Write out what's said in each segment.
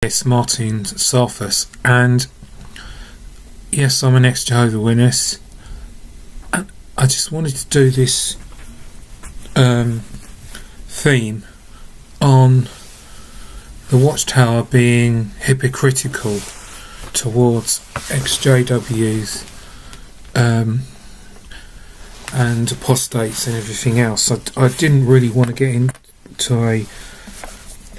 It's Martin Sarfus, and yes, I'm an ex-Jehovah's Witness, and I just wanted to do this theme on the watchtower being hypocritical towards ex-JWs and apostates and everything else. I didn't really want to get into a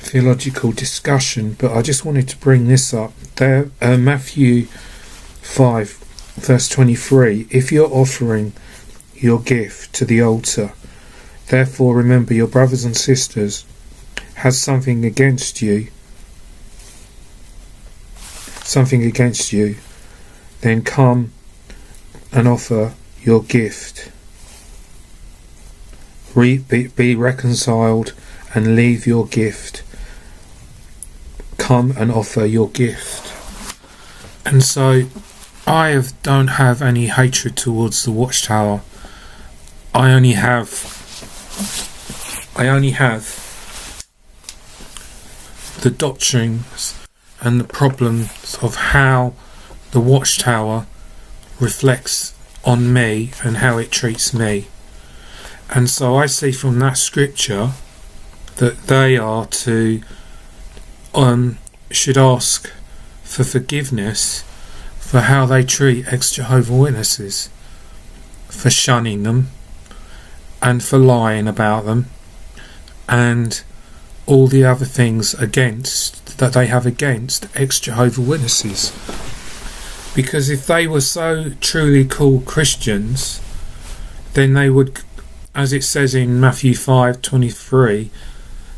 theological discussion, but I just wanted to bring this up. There, Matthew 5 verse 23, if you're offering your gift to the altar, therefore remember your brothers and sisters has something against you, then come and offer your gift. Be reconciled and leave your gift. Come and offer your gift. And so I don't have any hatred towards the watchtower. I only have the doctrines and the problems of how the watchtower reflects on me and how it treats me. And so I see from that scripture that they are to should ask for forgiveness for how they treat ex-Jehovah's Witnesses, for shunning them and for lying about them and all the other things that they have against ex-Jehovah's Witnesses. Because if they were so truly called Christians, then they would, as it says in Matthew 5:23,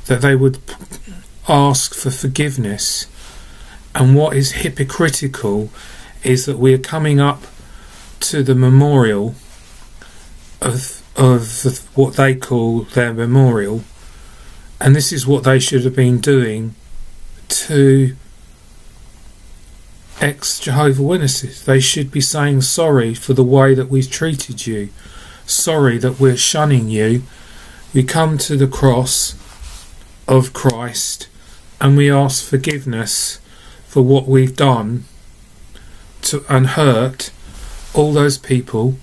that they would ask for forgiveness. And what is hypocritical is that we are coming up to the memorial of what they call their memorial, and this is what they should have been doing to ex-Jehovah's Witnesses. They should be saying sorry for the way that we've treated you, sorry that we're shunning you. We come to the cross of Christ and we ask forgiveness for what we've done and hurt all those people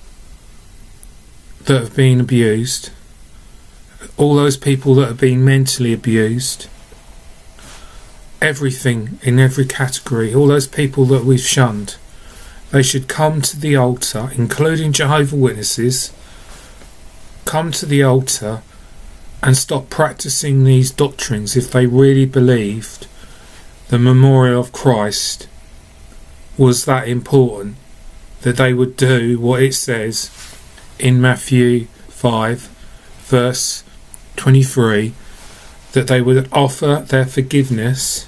that have been abused, all those people that have been mentally abused, everything in every category, all those people that we've shunned. They should come to the altar, including Jehovah's Witnesses, come to the altar and stop practicing these doctrines if they really believed the memorial of Christ was that important, that they would do what it says in Matthew 5 verse 23, that they would offer their forgiveness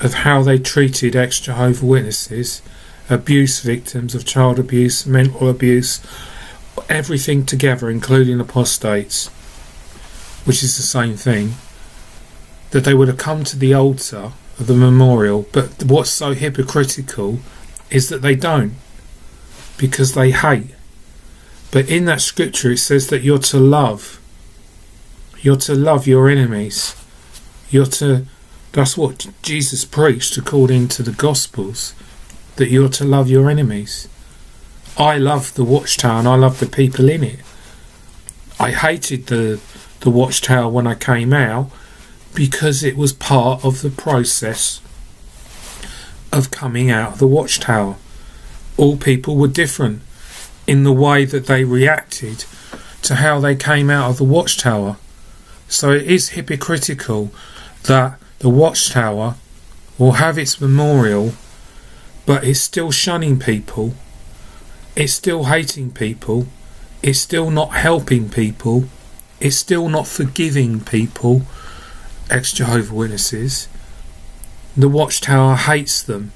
of how they treated ex-Jehovah's Witnesses, abuse victims of child abuse, mental abuse, everything together, including apostates, which is the same thing, that they would have come to the altar of the memorial. But what's so hypocritical is that they don't, because they hate. But in that scripture it says that you're to love your enemies. That's what Jesus preached according to the Gospels, that you're to love your enemies. I love the watchtower and I love the people in it. I hated the watchtower when I came out, because it was part of the process of coming out of the watchtower. All people were different in the way that they reacted to how they came out of the watchtower. So it is hypocritical that the watchtower will have its memorial, but it's still shunning people, it's still hating people, it's still not helping people, it's still not forgiving people, ex-Jehovah's Witnesses. The watchtower hates them,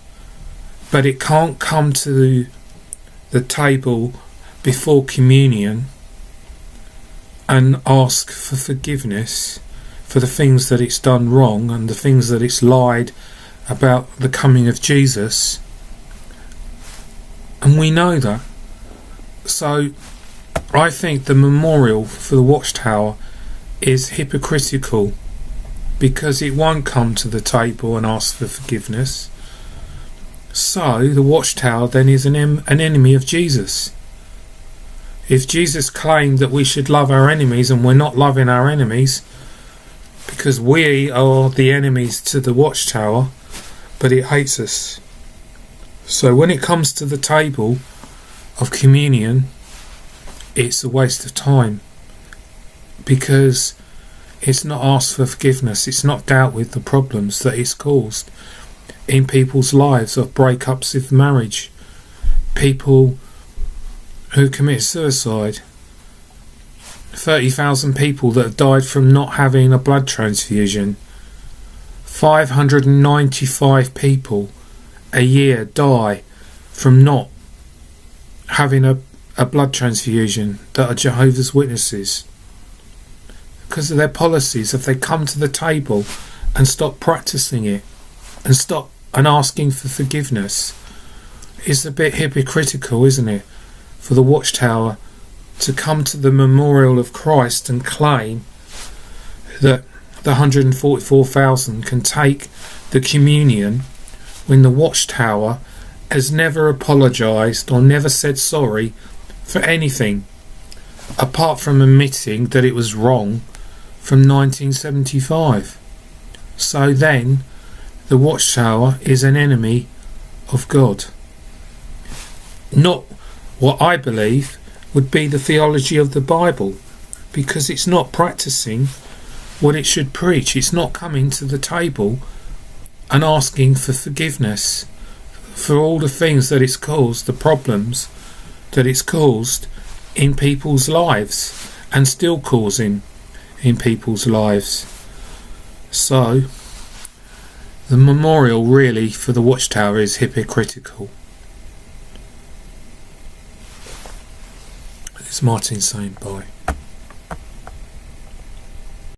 but it can't come to the table before communion and ask for forgiveness for the things that it's done wrong and the things that it's lied about the coming of Jesus. And we know that. So I think the memorial for the watchtower is hypocritical because it won't come to the table and ask for forgiveness. So the watchtower then is an enemy of Jesus. If Jesus claimed that we should love our enemies and we're not loving our enemies because we are the enemies to the watchtower, but it hates us. So when it comes to the table of communion, it's a waste of time, because it's not asked for forgiveness, it's not dealt with the problems that it's caused in people's lives, of breakups of marriage, people who commit suicide, 30,000 people that have died from not having a blood transfusion, 595 people a year die from not having a blood transfusion that are Jehovah's Witnesses because of their policies. If they come to the table and stop practicing it and stop and asking for forgiveness, it's a bit hypocritical, isn't it, for the watchtower to come to the memorial of Christ and claim that the 144,000 can take the communion when the watchtower has never apologised or never said sorry for anything apart from admitting that it was wrong from 1975. So then the watchtower is an enemy of God. Not what I believe would be the theology of the Bible, because it's not practicing what it should preach. It's not coming to the table and asking for forgiveness for all the things that it's caused, the problems that it's caused in people's lives and still causing in people's lives. So the memorial really for the watchtower is hypocritical. It's Martin saying bye.